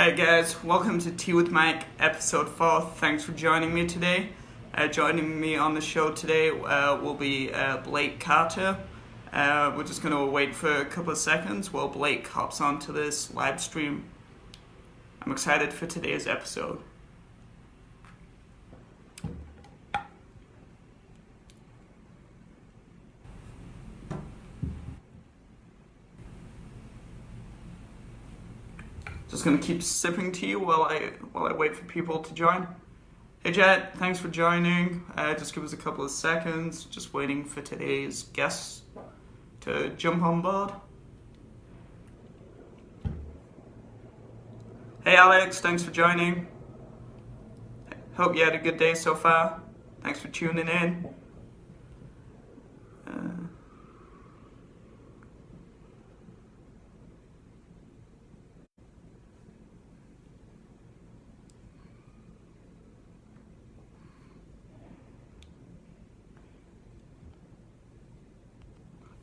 Hi guys, welcome to Tea with Mike, episode 4. Thanks for joining me today. Joining me on the show today will be Blake Carter. We're just going to wait for a couple of seconds while Blake hops onto this live stream. I'm excited for today's episode. Just gonna keep sipping tea while I wait for people to join. Hey Jet, thanks for joining. Just give us a couple of seconds. Just waiting for today's guests to jump on board. Hey Alex, thanks for joining. Hope you had a good day so far. Thanks for tuning in.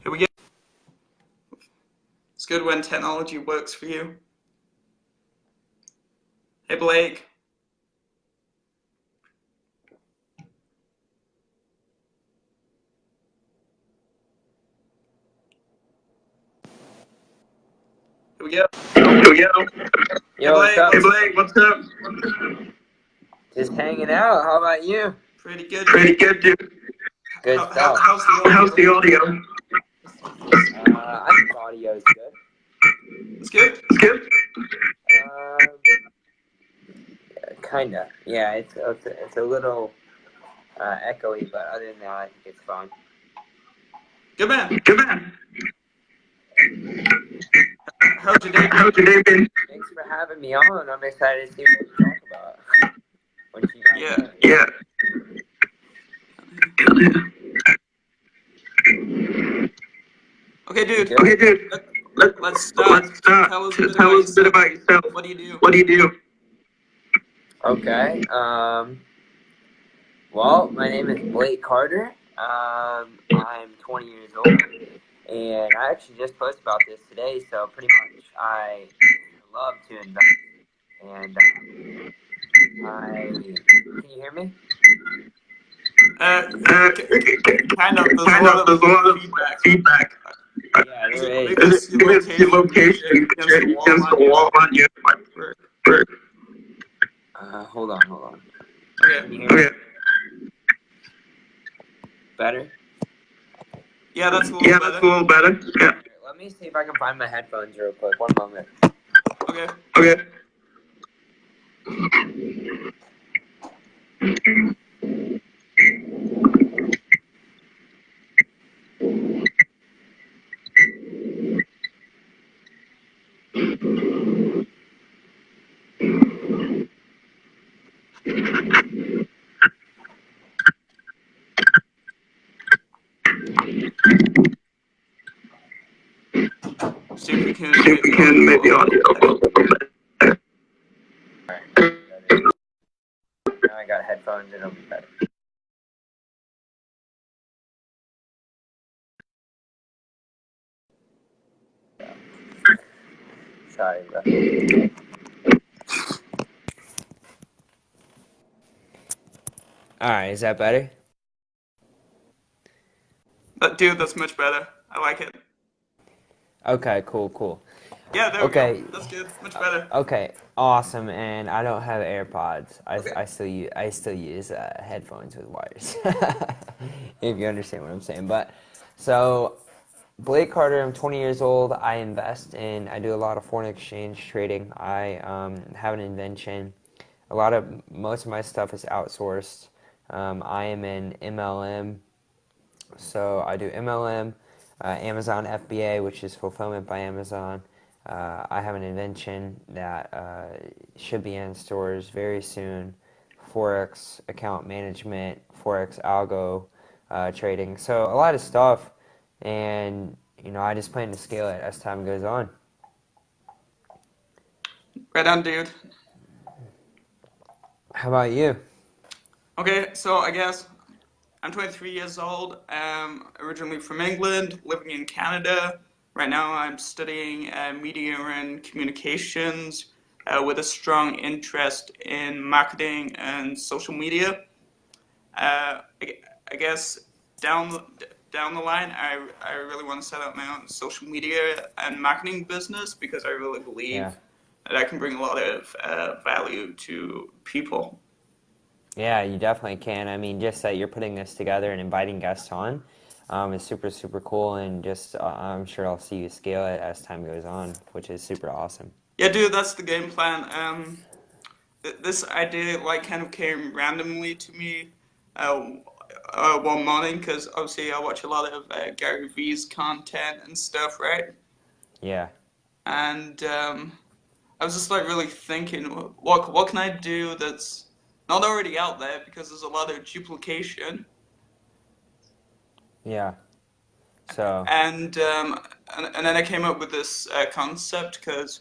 Here we go. It's good when technology works for you. Hey Blake. Here we go. Yo, what's up? Hey Blake, what's up? Just hanging out. How about you? Pretty good, dude. Good stuff. How's the audio? I think audio is good. It's good? Kinda. Yeah, it's a little echoey, but other than that, I think it's fine. Good man. How's your day been? Thanks for having me on. I'm excited to see what you talk about. What you got Yeah. Okay, dude. Let's start. Tell us a bit about yourself. What do you do? Okay. Well, my name is Blake Carter. I'm 20 years old, and I actually just posted about this today. So pretty much, I love to invest, and can you hear me? Kind of. There's a lot of feedback. Yeah, there is. Is it your location against the wall on you? Hold on. Okay. Can you hear me? Better? Yeah, that's a little better. Yeah. Let me see if I can find my headphones real quick. One moment. Okay. See if we can make the audio a little bit. Now I got headphones, it'll be better. Sorry, bro. Alright, is that better? Dude, that's much better. I like it. Okay, cool. Yeah, there we go. That's good. Much better. Okay, awesome. And I don't have AirPods. I still use headphones with wires. If you understand what I'm saying. But so Blake Carter, I'm 20 years old. I do a lot of foreign exchange trading. I have an invention. Most of my stuff is outsourced. I am in MLM. So I do MLM, Amazon FBA, which is fulfillment by Amazon. I have an invention that should be in stores very soon. Forex account management, Forex algo trading. So a lot of stuff, and I just plan to scale it as time goes on. Right on, dude. How about you? Okay, so I guess I'm 23 years old. Originally from England, living in Canada. Right now I'm studying media and communications with a strong interest in marketing and social media. I guess down down the line, I really want to set up my own social media and marketing business because I really Yeah. believe that I can bring a lot of value to people. Yeah, you definitely can. I mean, just that you're putting this together and inviting guests on is super, super cool. And just, I'm sure I'll see you scale it as time goes on, which is super awesome. Yeah, dude, that's the game plan. This idea like kind of came randomly to me uh, one morning because obviously I watch a lot of Gary Vee's content and stuff, right? Yeah. And I was just like really thinking, what can I do that's not already out there because there's a lot of duplication. Yeah. So, And and then I came up with this concept because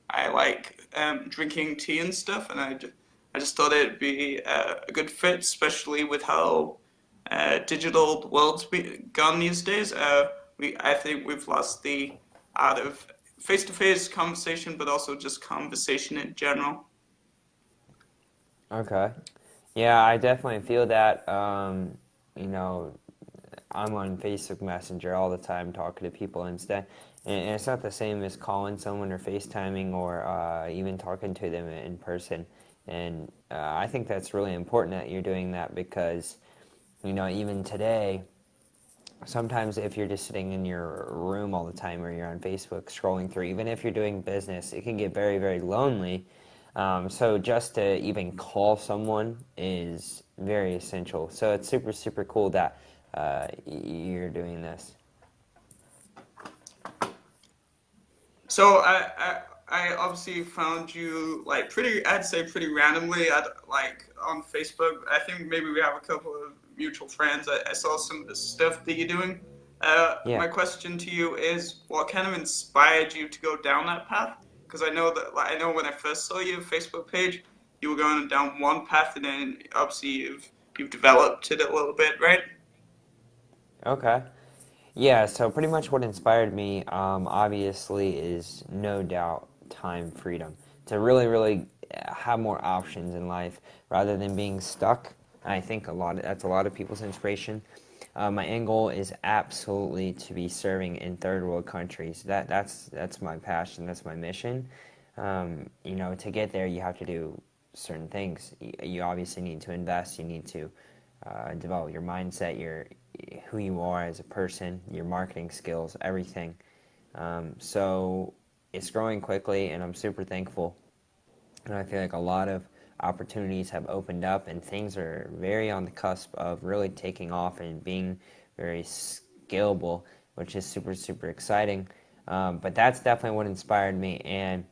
I like drinking tea and stuff, and I just thought it'd be a good fit, especially with how digital the world's gone these days. I think we've lost the art of face-to-face conversation, but also just conversation in general. okay. Yeah, I definitely feel that. You know, I'm on Facebook Messenger all the time talking to people instead. And it's not the same as calling someone or FaceTiming or even talking to them in person. And I think that's really important that you're doing that because, even today, sometimes if you're just sitting in your room all the time or you're on Facebook scrolling through, even if you're doing business, it can get very, very lonely. So just to even call someone is very essential. So it's super, super cool that you're doing this. So I obviously found you like pretty, I'd say pretty randomly at like on Facebook. I think maybe we have a couple of mutual friends. I saw some of the stuff that you're doing. Yeah. My question to you is, what kind of inspired you to go down that path? Because I know that like, I know when I first saw your Facebook page, you were going down one path, and then obviously you've developed it a little bit, right? Okay. Yeah, so pretty much what inspired me, obviously, is no doubt time freedom. To really, really have more options in life rather than being stuck. I think that's a lot of people's inspiration. My end goal is absolutely to be serving in third world countries. That's my passion. That's my mission. To get there, you have to do certain things. You obviously need to invest. You need to develop your mindset, your who you are as a person, your marketing skills, everything. So it's growing quickly, and I'm super thankful. And I feel like a lot of opportunities have opened up, and things are very on the cusp of really taking off and being very scalable, which is super, super exciting. But that's definitely what inspired me. And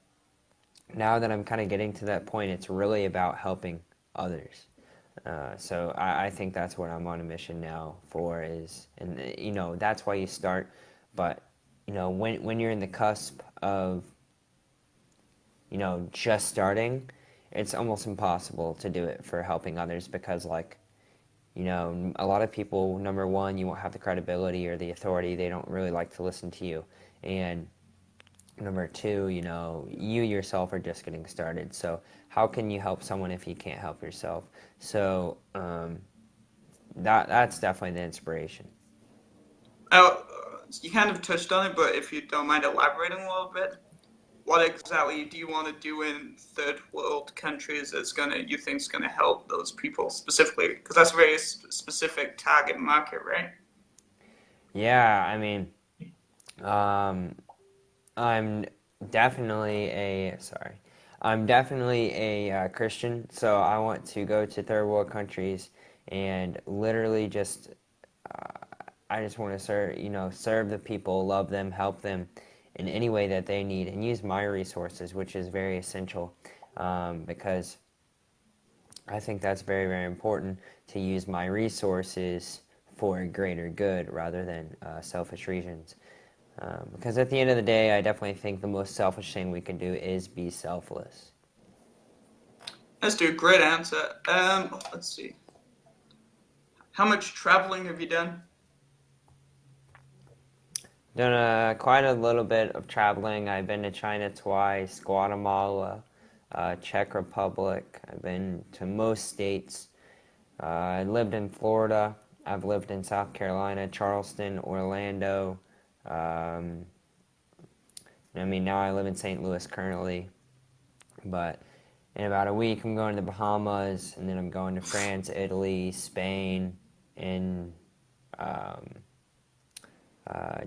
now that I'm kind of getting to that point, it's really about helping others. So I think that's what I'm on a mission now for and that's why you start. But when you're in the cusp of just starting, it's almost impossible to do it for helping others because a lot of people, number one, you won't have the credibility or the authority. They don't really like to listen to you, and number two, you yourself are just getting started. So how can you help someone if you can't help yourself? So that's definitely the inspiration. Oh, you kind of touched on it, but if you don't mind elaborating a little bit, what exactly do you want to do in third world countries that's gonna you think is gonna help those people specifically? Because that's a very specific target market, right? Yeah, I mean, um, I'm definitely a sorry, I'm definitely a Christian, so I want to go to third world countries and literally just I just want to serve the people, love them, help them in any way that they need, and use my resources, which is very essential because I think that's very, very important to use my resources for a greater good rather than selfish reasons. Because at the end of the day, I definitely think the most selfish thing we can do is be selfless. Let's do a great answer. Let's see. How much traveling have you done? Done quite a little bit of traveling. I've been to China twice, Guatemala, Czech Republic. I've been to most states. I lived in Florida. I've lived in South Carolina, Charleston, Orlando. Um, I mean, now I live in St. Louis currently, but in about a week I'm going to the Bahamas, and then I'm going to France, Italy, Spain in um,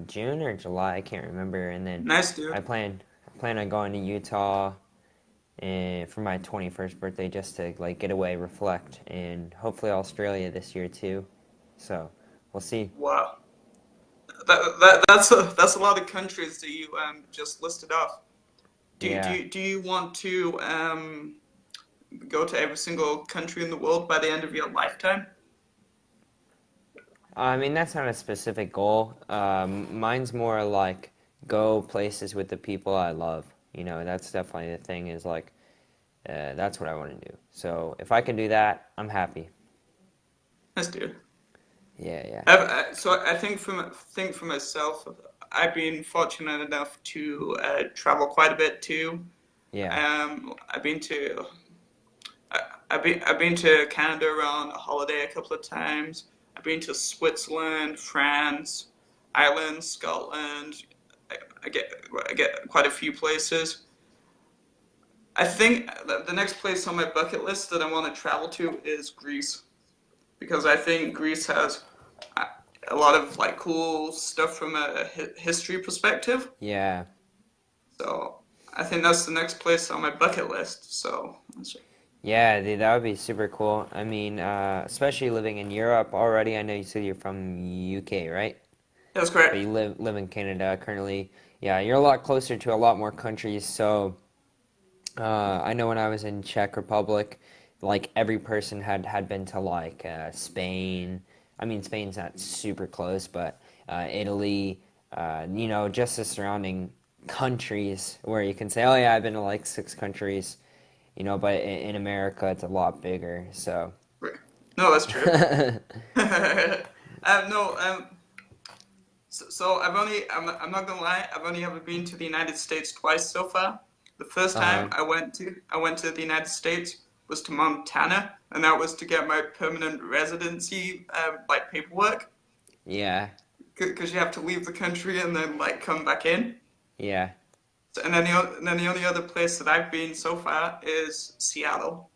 June or July, I can't remember. And then Nice, dude. I plan on going to Utah for my 21st birthday, just to like get away, reflect, and hopefully Australia this year too. So we'll see. Wow. That's a lot of countries that you just listed off. Yeah. Do you want to go to every single country in the world by the end of your lifetime? I mean, that's not a specific goal. Mine's more like go places with the people I love. That's definitely the thing, is like, that's what I want to do. So if I can do that, I'm happy. Nice, dude. Yeah, yeah. So I think for myself, I've been fortunate enough to travel quite a bit too. Yeah. I've been to I've been to Canada on a holiday a couple of times. I've been to Switzerland, France, Ireland, Scotland. I get I get quite a few places. I think the next place on my bucket list that I want to travel to is Greece because I think Greece has a a lot of like cool stuff from a history perspective. Yeah. So I think that's the next place on my bucket list. So Yeah, dude, that would be super cool. I mean, especially living in Europe already. I know you said you're from UK, right? that's But correct. you live in Canada currently. Yeah, you're a lot closer to a lot more countries. So I know when I was in Czech Republic, like every person had been to like Spain. I mean, Spain's not super close, but Italy. Just the surrounding countries where you can say, "Oh yeah, I've been to like 6 countries." But in America, it's a lot bigger. So. Right. No, that's true. No, so I'm not gonna lie, I've only ever been to the United States twice so far. The first time Uh-huh. I went to the United States was to Montana, and that was to get my permanent residency like paperwork, Yeah. because you have to leave the country and then like come back in. Yeah. So, and then the only other place that I've been so far is Seattle.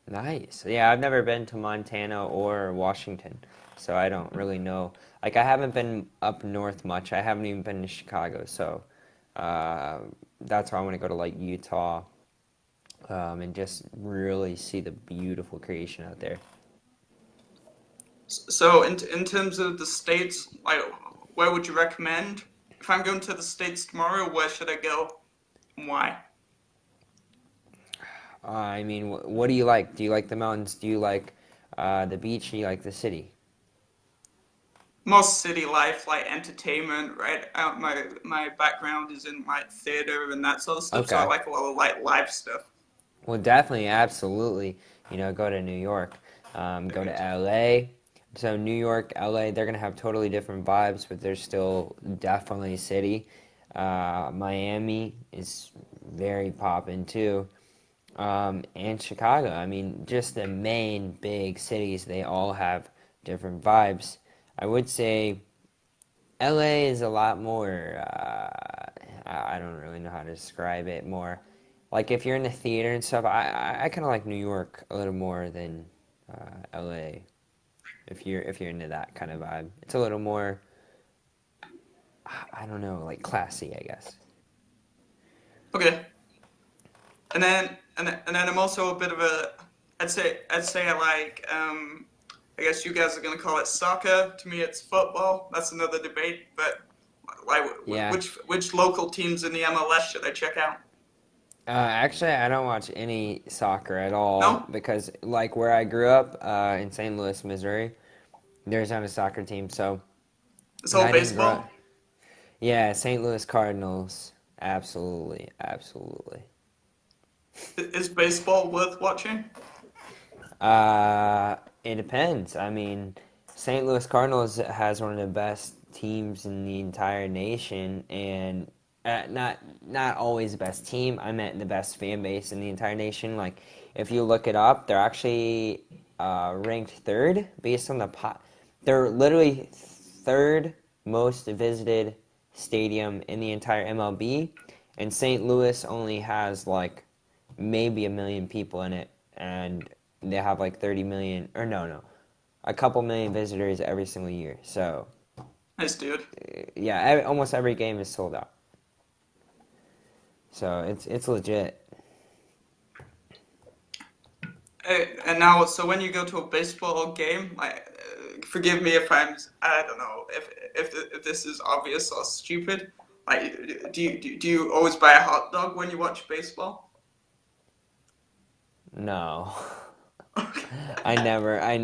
Nice. Yeah, I've never been to Montana or Washington, so I don't really know. Like, I haven't been up north much. I haven't even been to Chicago, so uh, that's why I want to go to like Utah, and just really see the beautiful creation out there. So in terms of the states, like where would you recommend? If I'm going to the states tomorrow, where should I go and why? I mean, what do you like? Do you like the mountains? Do you like the beach? Do you like the city? Most city life, like entertainment, right? My background is in like theater and that sort of stuff, so I Okay. like a lot of like live stuff. Well, definitely, absolutely. Go to New York, go to Right. LA. So New York, LA, they're gonna have totally different vibes, but they're still definitely a city. Miami is very poppin' too, and Chicago. I mean, just the main big cities, they all have different vibes. I would say LA is a lot more. I don't really know how to describe it more. Like if you're in the theater and stuff, I kind of like New York a little more than LA. If you're into that kind of vibe, it's a little more. I don't know, like classy, I guess. Okay, and then I'm also a bit of a. I'd say I like. I guess you guys are gonna call it soccer. To me, it's football. That's another debate. But like, Yeah. which local teams in the MLS should I check out? Actually, I don't watch any soccer at all No, because, like, where I grew up in St. Louis, Missouri, there's not a soccer team. So, it's and all I didn't grow up. baseball. Yeah, St. Louis Cardinals. Absolutely, absolutely. Is baseball worth watching? It depends. I mean, St. Louis Cardinals has one of the best teams in the entire nation, and not always the best team. I meant the best fan base in the entire nation. Like, if you look it up, they're actually ranked third based on the pot. They're literally third most visited stadium in the entire MLB, and St. Louis only has like maybe 1 million people in it, and they have like 30 million, or no, a couple million visitors every single year. So Nice, dude. yeah, almost every game is sold out. So it's legit. And now, so when you go to a baseball game, forgive me if I don't know if this is obvious or stupid. Like, do you always buy a hot dog when you watch baseball? No, I never. I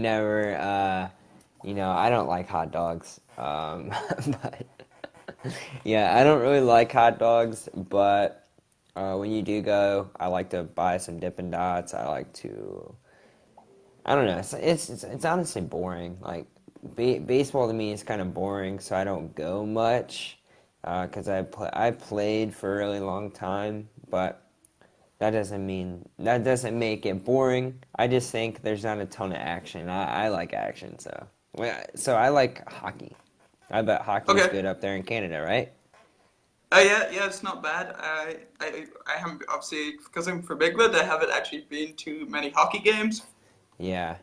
don't like hot dogs. But yeah, I don't really like hot dogs. But when you do go, I like to buy some Dippin' Dots. I like to. I don't know. It's honestly boring. Like baseball to me is kind of boring, so I don't go much. Because I played for a really long time, but that doesn't make it boring. I just think there's not a ton of action. I like action, so I like hockey. I bet hockey is Okay. good up there in Canada, right? Yeah, it's not bad. I haven't obviously because I'm from England. I haven't actually been to many hockey games, Yeah,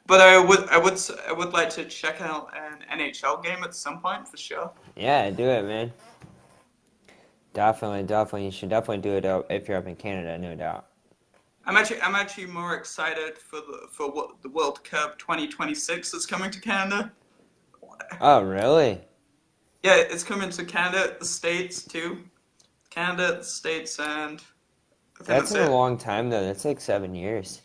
but I would like to check out an NHL game at some point for sure. yeah, do it, man. Definitely. You should definitely do it if you're up in Canada, no doubt. I'm actually more excited for the World Cup 2026 that's coming to Canada. Oh, really? Yeah, it's coming to Canada, the States too. Canada, the States, and I think That's that's in a it. long time though. That's like 7 years.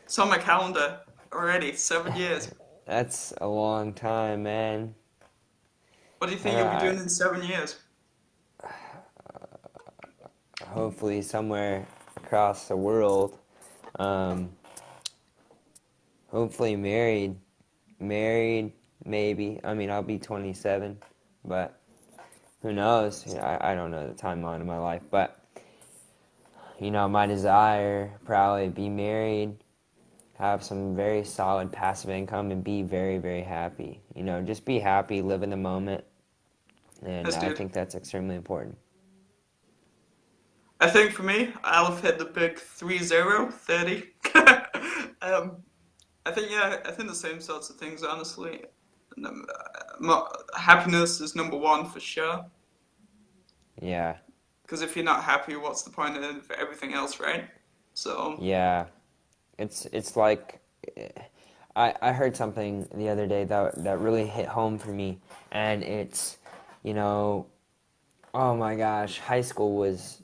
It's on my calendar already. 7 years. That's a long time, man. What do you think you'll be Uh, doing in 7 years? Hopefully somewhere across the world. Um, Hopefully married, maybe. I mean, I'll be 27, but who knows? I don't know the timeline of my life, but my desire probably be married, have some very solid passive income, and be very, very happy. Just be happy, live in the moment, and Yes, I dude. think that's extremely important. I think for me, I'll have hit the big 30, 30. um, I think the same sorts of things, honestly. Happiness is number one for sure. Yeah, Because if you're not happy, what's the point of everything else, right? So, yeah. It's like I heard something the other day that really hit home for me, and it's you know oh my gosh, high school was,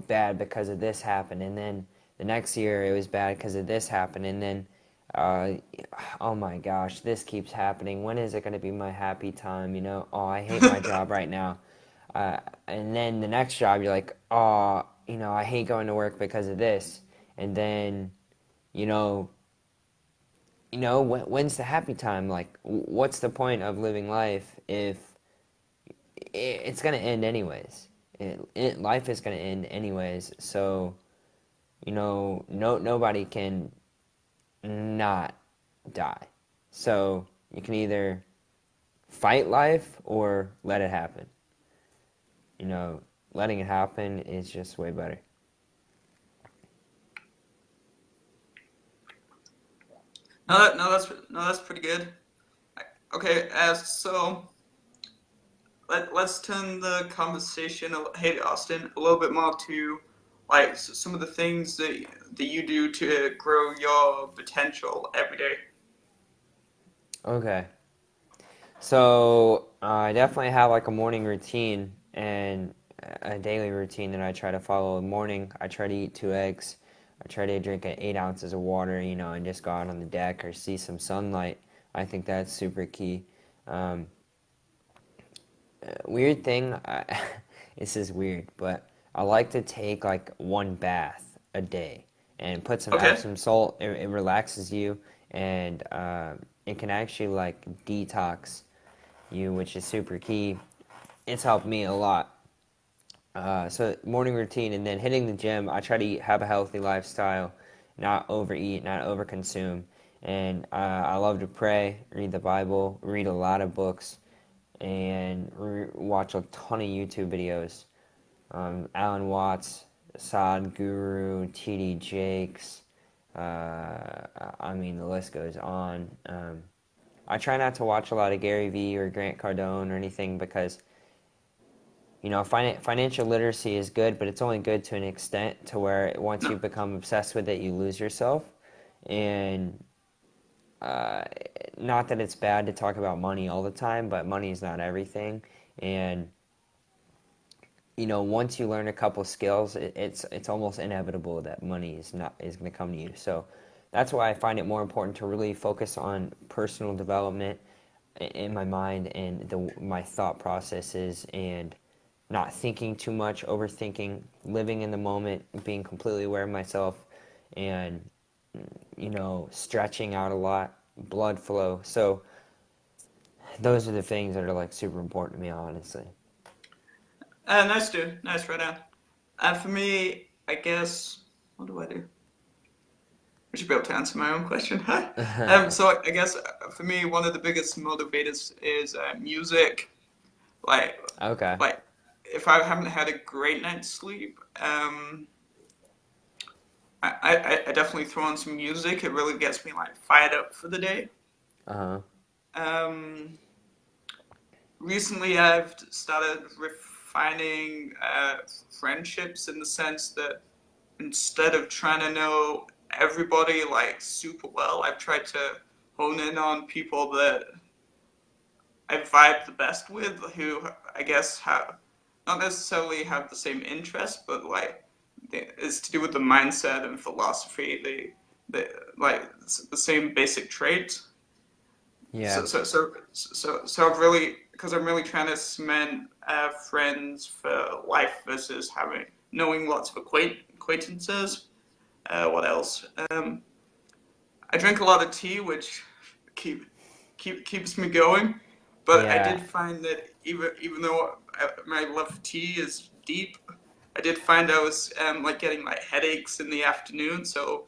bad because of this happened, and then the next year it was bad because of this happened, and then, uh, oh my gosh, this keeps happening. When is it going to be my happy time? Oh, I hate my job right now. And then the next job, you're like, oh, I hate going to work because of this, and then, you know, when's the happy time? Like, what's the point of living life if it's gonna end anyways. Life is gonna end anyways. So no nobody can not die. So you can either fight life or let it happen. You know, Letting it happen is just way better. no, that's pretty good. Okay, so let's turn the conversation, hey Austin, a little bit more to some of the things that you do to grow your potential every day. Okay. So I definitely have like a morning routine and a daily routine that I try to follow. In the morning, I try to eat 2 eggs. I try to drink 8 ounces of water, and just go out on the deck or see some sunlight. I think that's super key. Um, Weird thing, this is weird, but I like to take like one bath a day and put some Okay, Epsom salt. It relaxes you, and it can actually like detox you, which is super key. It's helped me a lot. So morning routine, and then hitting the gym. I try to have a healthy lifestyle, not overeat, not overconsume, and I love to pray, read the Bible, read a lot of books, and watch a ton of YouTube videos. Alan Watts, Sadhguru, T.D. Jakes. I mean, the list goes on. I try not to watch a lot of Gary Vee or Grant Cardone or anything because financial literacy is good, but it's only good to an extent to where once No. you become obsessed with it, you lose yourself. And uh, not that it's bad to talk about money all the time, but money is not everything. And once you learn a couple skills, it's almost inevitable that money is going to come to you. So that's why I find it more important to really focus on personal development in my mind and my thought processes, and not thinking too much, overthinking, living in the moment, being completely aware of myself, and stretching out a lot, blood flow. So those are the things that are like super important to me, honestly. Nice, dude. Nice, right on. For me, I guess, what do I do? I should be able to answer my own question. Huh? So I guess for me, one of the biggest motivators is music. Like, Okay. like if I haven't had a great night's sleep, I definitely throw on some music. It really gets me like fired up for the day. Uh-huh. Um, Recently, I've started refining friendships in the sense that instead of trying to know everybody like super well, I've tried to hone in on people that I vibe the best with, who I guess have not necessarily have the same interests, but like it's to do with the mindset and philosophy. They like the same basic traits. Yeah. So I've really, because I'm really trying to cement friends for life versus knowing lots of acquaintances. What else? I drink a lot of tea, which keeps me going. But I did Yeah. find that even though my love for tea is deep, I did find I was like getting like headaches in the afternoon. So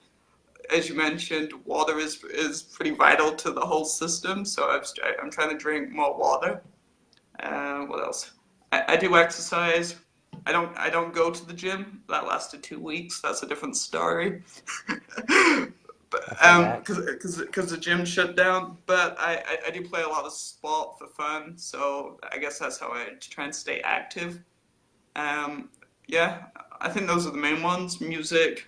as you mentioned, water is pretty vital to the whole system. So I'm trying to drink more water. What else? I do exercise. I don't go to the gym. That lasted 2 weeks. That's a different story. But I feel that. because the gym shut down. But I do play a lot of sport for fun. So I guess that's how I try and stay active. Um, yeah, I think those are the main ones. Music,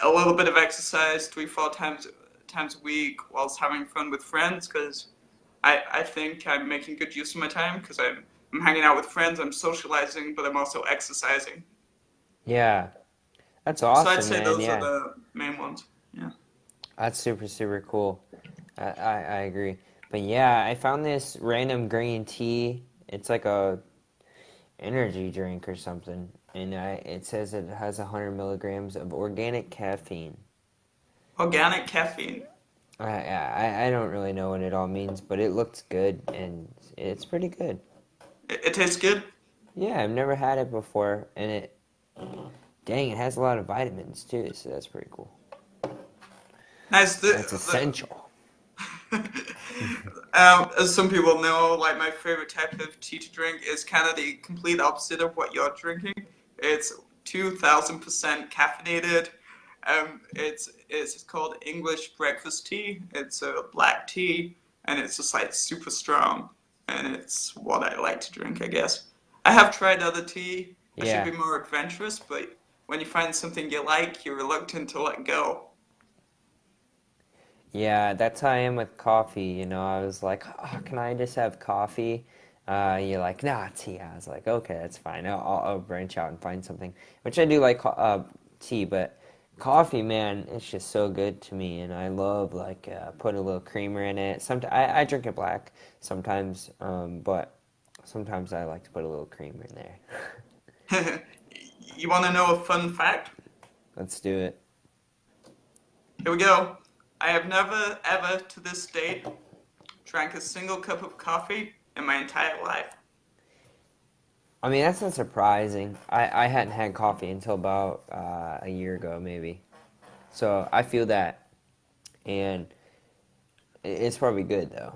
a little bit of exercise, 3, 4 times a week, whilst having fun with friends. Because I think I'm making good use of my time because I'm hanging out with friends, I'm socializing, but I'm also exercising. Yeah. That's So I'd awesome, say man. those are Yeah. the main ones. Yeah. That's super, super cool. I agree. But yeah, I found this random green tea. It's like a energy drink or something. And it says it has 100 milligrams of organic caffeine. Organic caffeine. I don't really know what it all means, but it looks good and it's pretty good. It tastes good. Yeah, I've never had it before, and it has a lot of vitamins too, so that's pretty cool. Nice. That's essential. As some people know, like my favorite type of tea to drink is kind of the complete opposite of what you're drinking. It's 2,000% caffeinated. It's called English breakfast tea. It's a black tea, and it's just like super strong, and it's what I like to drink, I guess. I have tried other tea. I should Yeah. be more adventurous, but when you find something you like, you're reluctant to let go. Yeah, that's how I am with coffee. I was like, oh, can I just have coffee? You're like, nah, tea. I was like, okay, that's fine. I'll branch out and find something, which I do like tea, but coffee, man, it's just so good to me, and I love like put a little creamer in it. Sometimes I drink it black sometimes, but sometimes I like to put a little creamer in there. You want to know a fun fact? Let's do it. Here we go. I have never, ever to this date drank a single cup of coffee in my entire life. I mean, that's not surprising. I hadn't had coffee until about a year ago, maybe. So I feel that, and it's probably good though.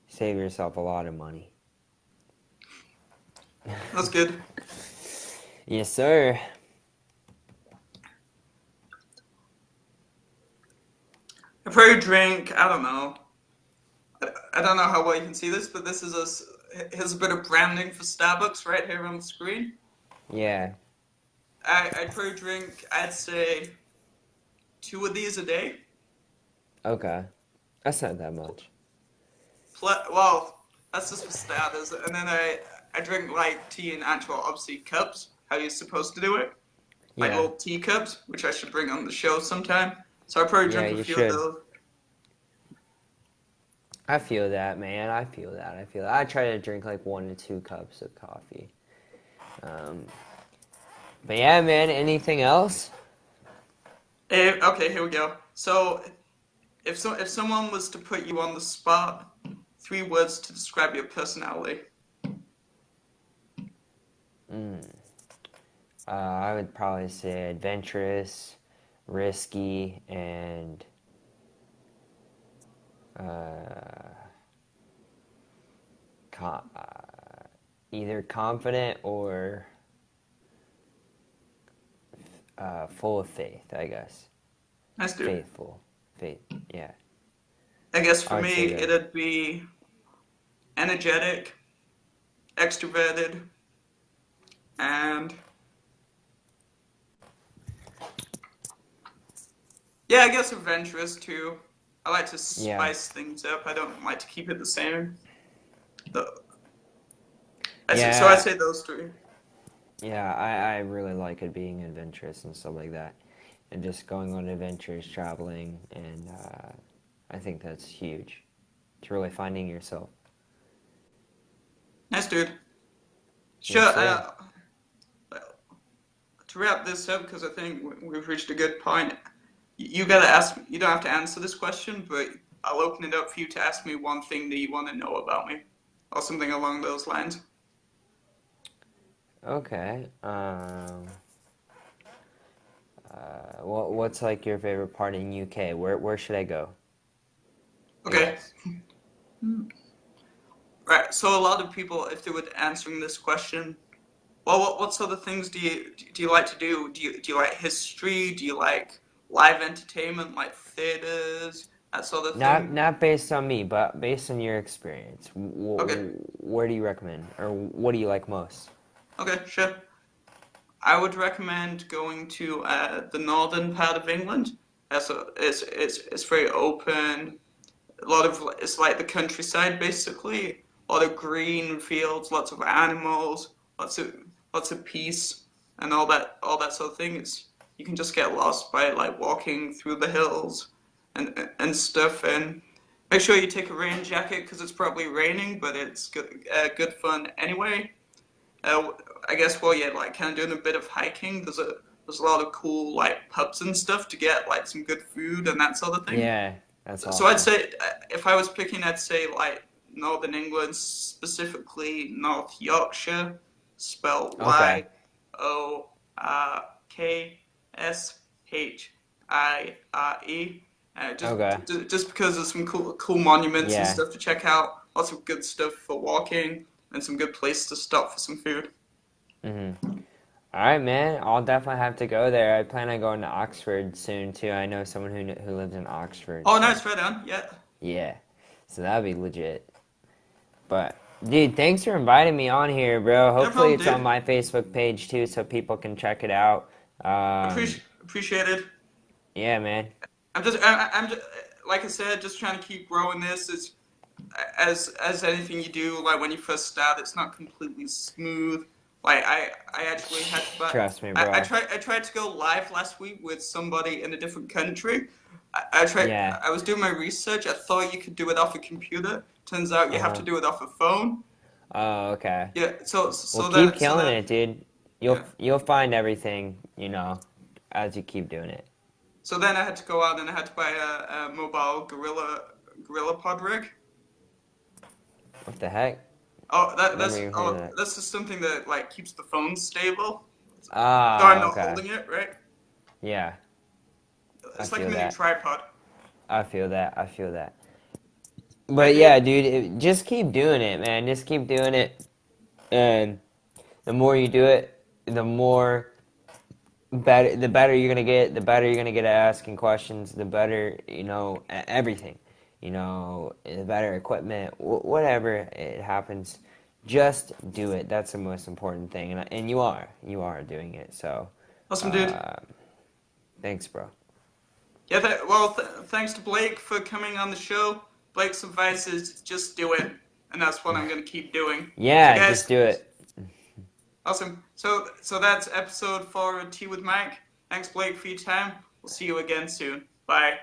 Save yourself a lot of money. That's good. Yes, sir. I probably drink, I don't know. I don't know how well you can see this, but this is here's a bit of branding for Starbucks right here on the screen. Yeah. I'd probably drink, I'd say, 2 of these a day. Okay. That's not that much. Well, that's just for starters. And then I drink like tea in actual, obviously, cups, how you're supposed to do it. Like Yeah. old teacups, which I should bring on the show sometime. So I probably Yeah, drink a you few of should. those. I feel that, man. I feel that. I feel that. I try to drink like 1 to 2 cups of coffee. Um, but yeah, man. Anything else? Okay, here we go. So if someone was to put you on the spot, 3 words to describe your personality. Mm. I would probably say adventurous, risky, and uh, either confident or full of faith, I guess. Nice, dude. Faithful. Faith. Yeah. I guess I for would say me, that. it'd be energetic, extroverted, and yeah, I guess adventurous too. I like to Yeah. spice things up. I don't like to keep it the same. The, so I'd Yeah. say those 3. Yeah, I really like it being adventurous and stuff like that. And just going on adventures, traveling, and I think that's huge. It's really finding yourself. Nice, dude. Sure. Yes, sir. To wrap this up, because I think we've reached a good point. You gotta ask. You don't have to answer this question, but I'll open it up for you to ask me one thing that you want to know about me, or something along those lines. Okay. What's like your favorite part in UK? Where should I go? I Okay. guess. Right. So a lot of people, if they were answering this question, well, what sort of things do you like to do? Do you like history? Do you like live entertainment, like theaters, that sort of thing? Not based on me, but based on your experience. Okay. Where do you recommend, or what do you like most? Okay. Sure. I would recommend going to the northern part of England. It's very open. A lot of it's like the countryside basically. A lot of green fields, lots of animals, lots of peace, and all that sort of thing. You can just get lost by like walking through the hills and stuff. And make sure you take a rain jacket because it's probably raining, but it's good fun anyway. Uh, I guess while you're like kind of doing a bit of hiking, there's a lot of cool like pubs and stuff to get like some good food and that sort of thing. Yeah, that's So I'd awesome. say if I was picking, I'd say like Northern England, specifically North Yorkshire, spelled Okay. Yokershire. Just Okay. just because there's some cool monuments and Yeah. stuff to check out, lots of good stuff for walking, and some good place to stop for some food. Mhm. All right, man. I'll definitely have to go there. I plan on going to Oxford soon too. I know someone who lives in Oxford, Oh, so nice, right on. Yeah, yeah. So that'd be legit. But dude, thanks for inviting me on here, bro. no Hopefully problem, it's on dude. my Facebook page too, so people can check it out. Appreciate it. Yeah, man. I'm just, like I said, just trying to keep growing this. It's as anything you do, like when you first start, it's not completely smooth. Like I actually had to, but Trust me, bro. I tried to go live last week with somebody in a different country. Yeah. I was doing my research. I thought you could do it off a computer. Turns out you have to Uh-huh. do it off a phone. Oh, okay. Yeah. So Well, so keep that so killing that it, dude. yeah. You'll find everything, as you keep doing it. So then I had to go out and I had to buy a mobile Gorilla Pod rig. What the heck? Oh, Remember you heard that? that's just something that like keeps the phone stable. So I'm Ah, not okay. holding it, right? Yeah, I It's like a feel mini that. tripod. I feel that. I feel that. I But did. yeah, dude, just keep doing it, man. Just keep doing it, and the more you do it, the more the better you're gonna get. The better you're gonna get at asking questions. The better, at everything. The better equipment, whatever it happens. Just do it. That's the most important thing, and you are doing it. So, Awesome, dude. uh, thanks, bro. Yeah, well, thanks to Blake for coming on the show. Blake's advice is just do it, and that's what I'm gonna keep doing. So, Yeah, just guys, do it. awesome. So that's episode 4 of Tea with Mike. Thanks, Blake, for your time. We'll see you again soon. Bye.